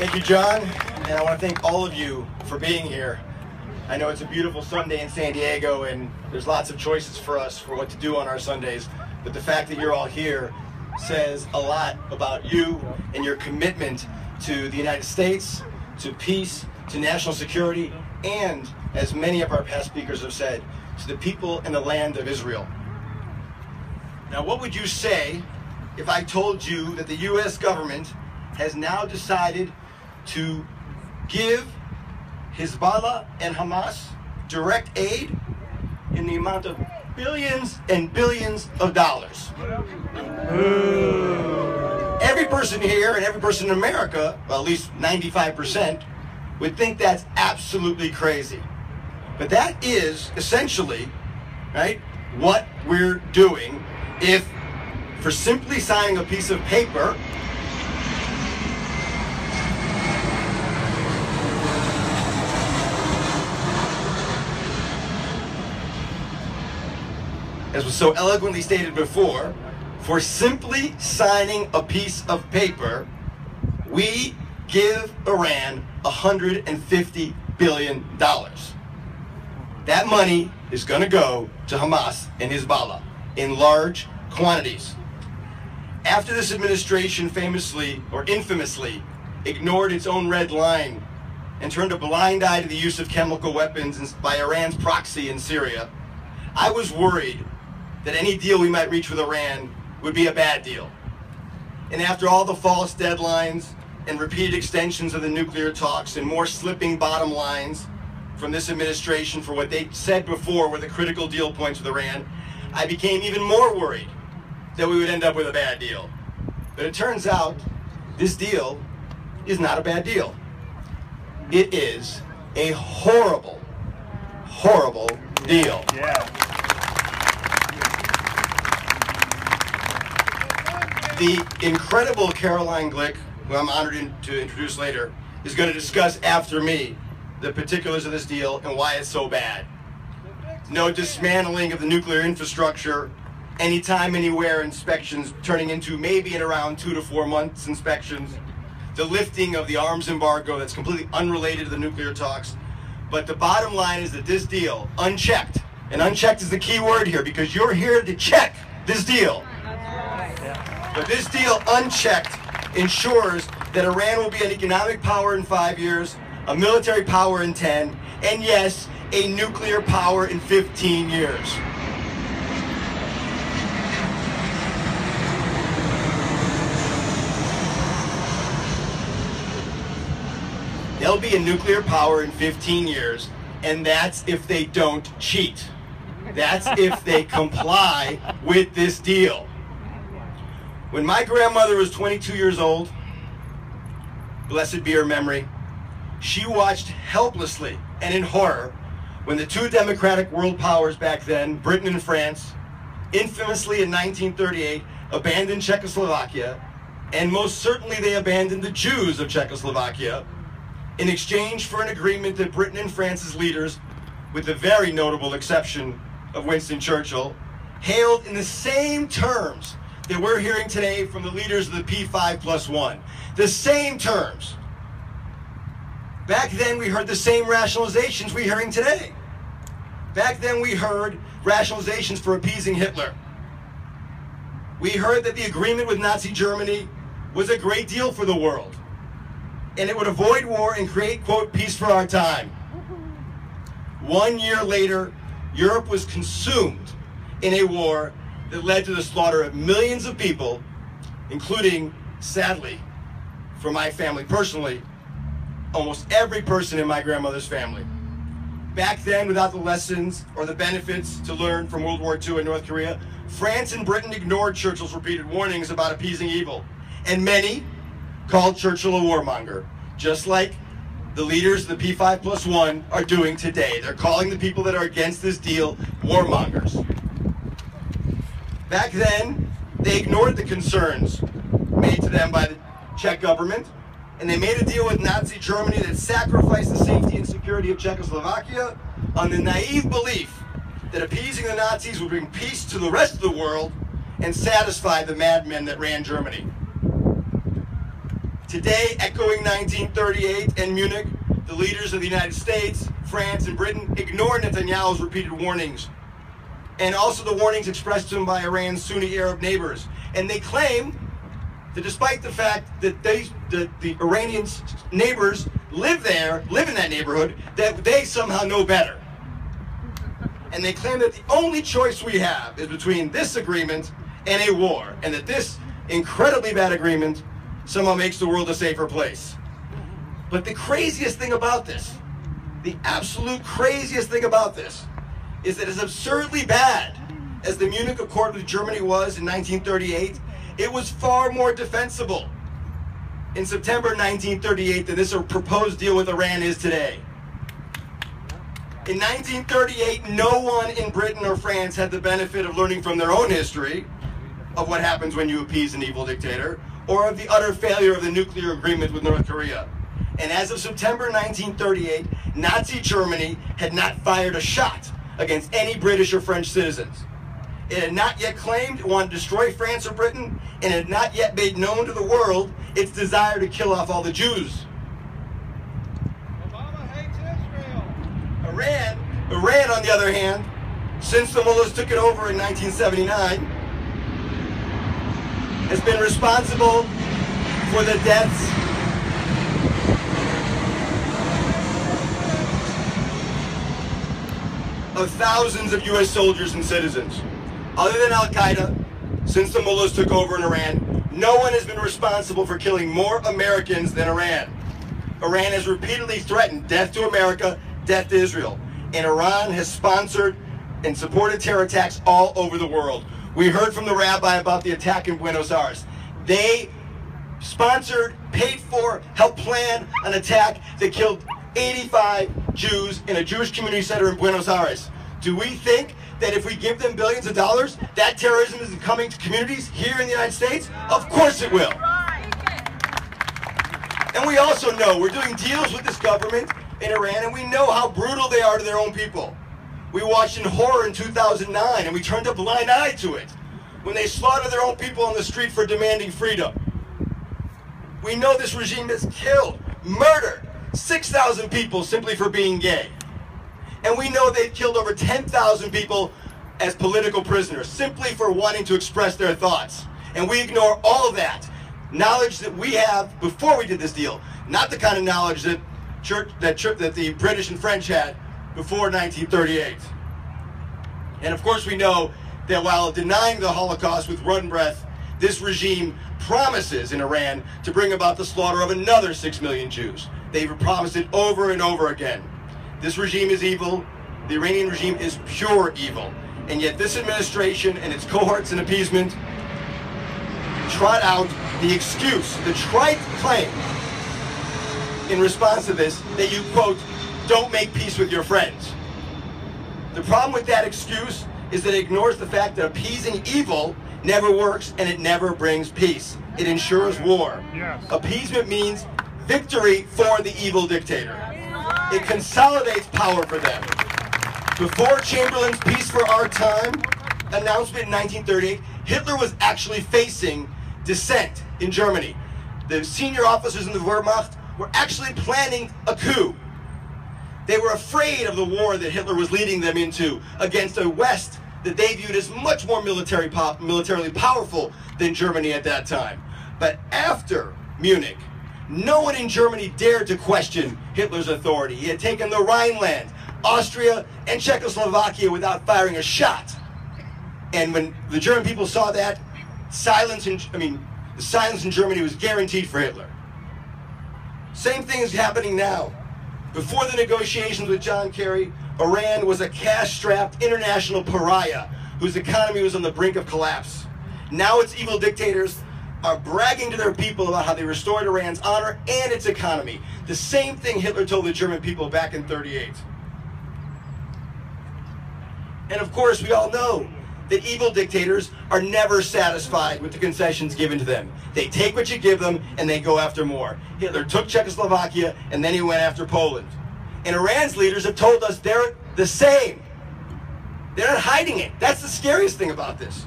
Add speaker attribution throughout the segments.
Speaker 1: Thank you, John, and I want to thank all of you for being here. I know it's a beautiful Sunday in San Diego, and there's lots of choices for us for what to do on our Sundays, but the fact that you're all here says a lot about you and your commitment to the United States, to peace, to national security, and, as many of our past speakers have said, to the people and the land of Israel. Now, what would you say if I told you that the U.S. government has now decided to give Hezbollah and Hamas direct aid in the amount of billions and billions of dollars? Every person here and every person in America, well, at least 95%, would think that's absolutely crazy. But that is essentially, right, what we're doing if, for simply signing a piece of paper, as was so eloquently stated before, for simply signing a piece of paper, we give Iran $150 billion. That money is going to go to Hamas and Hezbollah in large quantities. After this administration famously, or infamously, ignored its own red line and turned a blind eye to the use of chemical weapons by Iran's proxy in Syria, I was worried that any deal we might reach with Iran would be a bad deal. And after all the false deadlines and repeated extensions of the nuclear talks and more slipping bottom lines from this administration for what they said before were the critical deal points with Iran, I became even more worried that we would end up with a bad deal. But it turns out this deal is not a bad deal. It is a horrible, horrible deal.
Speaker 2: Yeah.
Speaker 1: The incredible Caroline Glick, who I'm honored to introduce later, is going to discuss after me the particulars of this deal and why it's so bad. No dismantling of the nuclear infrastructure, anytime, anywhere inspections turning into maybe in around 2 to 4 months inspections, the lifting of the arms embargo that's completely unrelated to the nuclear talks. But the bottom line is that this deal, unchecked, and unchecked is the key word here because you're here to check this deal. But this deal, unchecked, ensures that Iran will be an economic power in 5 years, a military power in 10, and yes, a nuclear power in 15 years. They'll be a nuclear power in 15 years, and that's if they don't cheat. That's if they comply with this deal. When my grandmother was 22 years old, blessed be her memory, she watched helplessly and in horror when the two democratic world powers back then, Britain and France, infamously in 1938 abandoned Czechoslovakia, and most certainly they abandoned the Jews of Czechoslovakia in exchange for an agreement that Britain and France's leaders, with the very notable exception of Winston Churchill, hailed in the same terms that we're hearing today from the leaders of the P5+1. The same terms. Back then we heard the same rationalizations we're hearing today. Back then we heard rationalizations for appeasing Hitler. We heard that the agreement with Nazi Germany was a great deal for the world, and it would avoid war and create, quote, peace for our time. 1 year later, Europe was consumed in a war that led to the slaughter of millions of people, including, sadly, for my family personally, almost every person in my grandmother's family. Back then, without the lessons or the benefits to learn from World War II in North Korea, France and Britain ignored Churchill's repeated warnings about appeasing evil, and many called Churchill a warmonger, just like the leaders of the P5+1 are doing today. They're calling the people that are against this deal warmongers. Back then, they ignored the concerns made to them by the Czech government, and they made a deal with Nazi Germany that sacrificed the safety and security of Czechoslovakia on the naive belief that appeasing the Nazis would bring peace to the rest of the world and satisfy the madmen that ran Germany. Today, echoing 1938 and Munich, the leaders of the United States, France, and Britain ignore Netanyahu's repeated warnings, and also the warnings expressed to them by Iran's Sunni Arab neighbors. And they claim that despite the fact that the Iranian neighbors live in that neighborhood, that they somehow know better. And they claim that the only choice we have is between this agreement and a war, and that this incredibly bad agreement somehow makes the world a safer place. But the craziest thing about this, the absolute craziest thing about this, is that as absurdly bad as the Munich Accord with Germany was in 1938, it was far more defensible in September 1938 than this proposed deal with Iran is today. In 1938, no one in Britain or France had the benefit of learning from their own history of what happens when you appease an evil dictator, or of the utter failure of the nuclear agreement with North Korea. And as of September 1938, Nazi Germany had not fired a shot against any British or French citizens. It had not yet claimed it wanted to destroy France or Britain, and it had not yet made known to the world its desire to kill off all the Jews.
Speaker 2: Obama hates Israel.
Speaker 1: Iran, on the other hand, since the mullahs took it over in 1979, has been responsible for the deaths of thousands of U.S. soldiers and citizens. Other than Al-Qaeda, since the mullahs took over in Iran, no one has been responsible for killing more Americans than Iran. Iran has repeatedly threatened death to America, death to Israel. And Iran has sponsored and supported terror attacks all over the world. We heard from the rabbi about the attack in Buenos Aires. They sponsored, paid for, helped plan an attack that killed 85 Jews in a Jewish community center in Buenos Aires. Do we think that if we give them billions of dollars, that terrorism is coming to communities here in the United States? Of course it will. And we also know we're doing deals with this government in Iran, and we know how brutal they are to their own people. We watched in horror in 2009, and we turned a blind eye to it when they slaughtered their own people on the street for demanding freedom. We know this regime has killed, murdered 6,000 people simply for being gay. And we know they've killed over 10,000 people as political prisoners simply for wanting to express their thoughts. And we ignore all of that. Knowledge that we have before we did this deal, not the kind of knowledge that the British and French had before 1938. And of course we know that while denying the Holocaust with one breath, this regime promises in Iran to bring about the slaughter of another 6 million Jews. They've promised it over and over again. This regime is evil. The Iranian regime is pure evil. And yet this administration and its cohorts in appeasement trot out the excuse, the trite claim in response to this that you, quote, don't make peace with your friends. The problem with that excuse is that it ignores the fact that appeasing evil never works and it never brings peace. It ensures war.
Speaker 2: Yes.
Speaker 1: Appeasement means victory for the evil dictator. It consolidates power for them. Before Chamberlain's Peace for Our Time announcement in 1938, Hitler was actually facing dissent in Germany. The senior officers in the Wehrmacht were actually planning a coup. They were afraid of the war that Hitler was leading them into against a West that they viewed as much more militarily powerful than Germany at that time. But after Munich, no one in Germany dared to question Hitler's authority. He had taken the Rhineland, Austria, and Czechoslovakia without firing a shot. And when the German people saw that, the silence in Germany was guaranteed for Hitler. Same thing is happening now. Before the negotiations with John Kerry, Iran was a cash-strapped international pariah whose economy was on the brink of collapse. Now its evil dictators are bragging to their people about how they restored Iran's honor and its economy. The same thing Hitler told the German people back in '38. And of course, we all know that evil dictators are never satisfied with the concessions given to them. They take what you give them and they go after more. Hitler took Czechoslovakia and then he went after Poland. And Iran's leaders have told us they're the same. They're not hiding it. That's the scariest thing about this.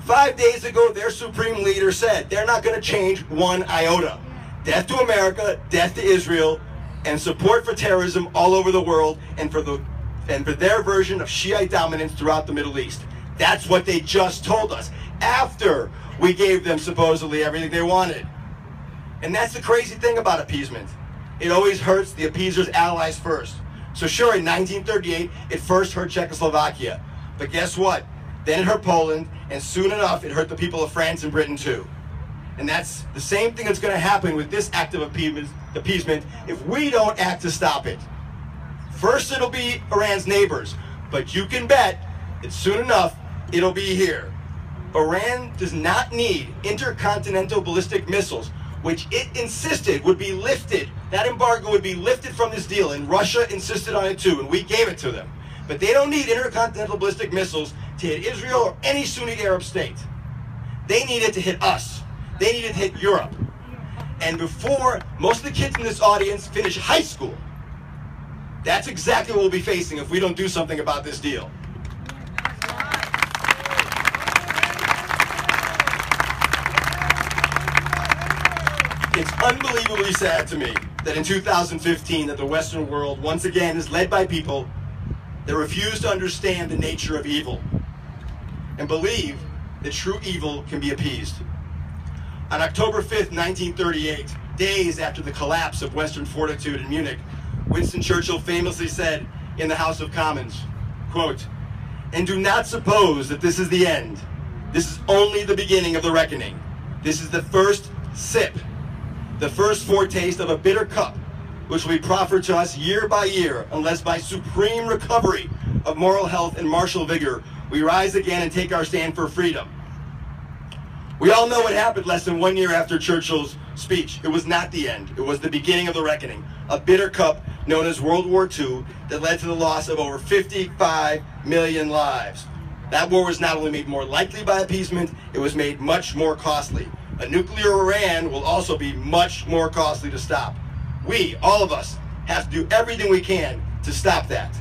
Speaker 1: 5 days ago, their supreme leader said they're not going to change one iota. Death to America, death to Israel, and support for terrorism all over the world, and for their version of Shiite dominance throughout the Middle East. That's what they just told us after we gave them supposedly everything they wanted. And that's the crazy thing about appeasement. It always hurts the appeasers' allies first. So sure, in 1938, it first hurt Czechoslovakia. But guess what? Then it hurt Poland, and soon enough, it hurt the people of France and Britain too. And that's the same thing that's going to happen with this act of appeasement if we don't act to stop it. First, it'll be Iran's neighbors, but you can bet that soon enough, it'll be here. Iran does not need intercontinental ballistic missiles, which it insisted would be lifted. That embargo would be lifted from this deal, and Russia insisted on it too, and we gave it to them. But they don't need intercontinental ballistic missiles to hit Israel or any Sunni Arab state. They need it to hit us. They need it to hit Europe. And before most of the kids in this audience finish high school, that's exactly what we'll be facing if we don't do something about this deal. It's unbelievably sad to me that in 2015 that the Western world once again is led by people that refuse to understand the nature of evil and believe that true evil can be appeased. On October 5th, 1938, days after the collapse of Western fortitude in Munich, Winston Churchill famously said in the House of Commons, quote, "And do not suppose that this is the end. This is only the beginning of the reckoning. This is the first sip, the first foretaste of a bitter cup, which will be proffered to us year by year, unless by supreme recovery of moral health and martial vigor, we rise again and take our stand for freedom." We all know what happened less than 1 year after Churchill's speech. It was not the end. It was the beginning of the reckoning. A bitter cup known as World War II that led to the loss of over 55 million lives. That war was not only made more likely by appeasement, it was made much more costly. A nuclear Iran will also be much more costly to stop. We, all of us, have to do everything we can to stop that.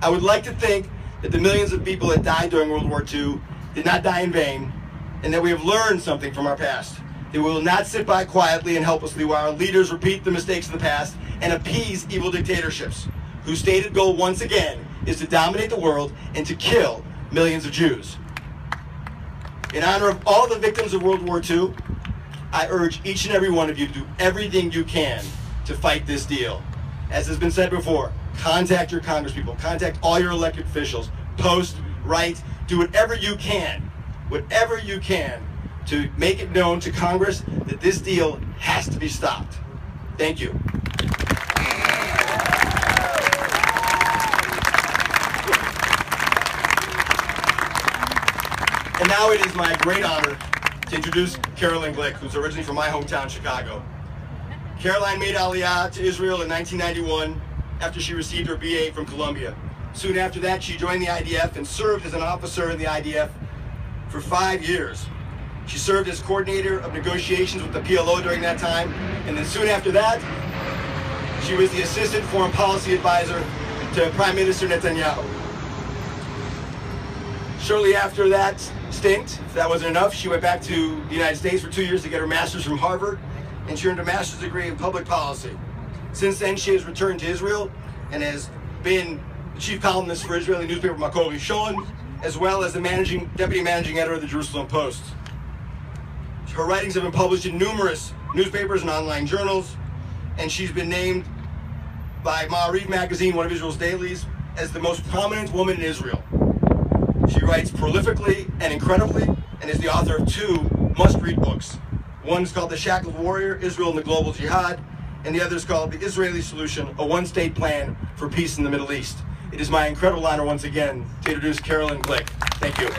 Speaker 1: I would like to think that the millions of people that died during World War II did not die in vain, and that we have learned something from our past. That we will not sit by quietly and helplessly while our leaders repeat the mistakes of the past and appease evil dictatorships, whose stated goal once again is to dominate the world and to kill millions of Jews. In honor of all the victims of World War II, I urge each and every one of you to do everything you can to fight this deal. As has been said before, contact your congresspeople, contact all your elected officials, post, write, do whatever you can to make it known to Congress that this deal has to be stopped. Thank you. And now it is my great honor to introduce Caroline Glick, who's originally from my hometown, Chicago. Caroline made Aliyah to Israel in 1991 after she received her BA from Columbia. Soon after that, she joined the IDF and served as an officer in the IDF for 5 years. She served as coordinator of negotiations with the PLO during that time, and then soon after that, she was the assistant foreign policy advisor to Prime Minister Netanyahu. Shortly after that stint, if that wasn't enough, she went back to the United States for 2 years to get her master's from Harvard, and she earned a master's degree in public policy. Since then, she has returned to Israel and has been the chief columnist for Israeli newspaper Makor Rishon, as well as the deputy managing editor of the Jerusalem Post. Her writings have been published in numerous newspapers and online journals, and she's been named by Ma'ariv magazine, one of Israel's dailies, as the most prominent woman in Israel. She writes prolifically and incredibly, and is the author of 2 must-read books. One is called The Shackled Warrior, Israel and the Global Jihad, and the other is called The Israeli Solution, a one-state plan for peace in the Middle East. It is my incredible honor once again to introduce Caroline Glick. Thank you.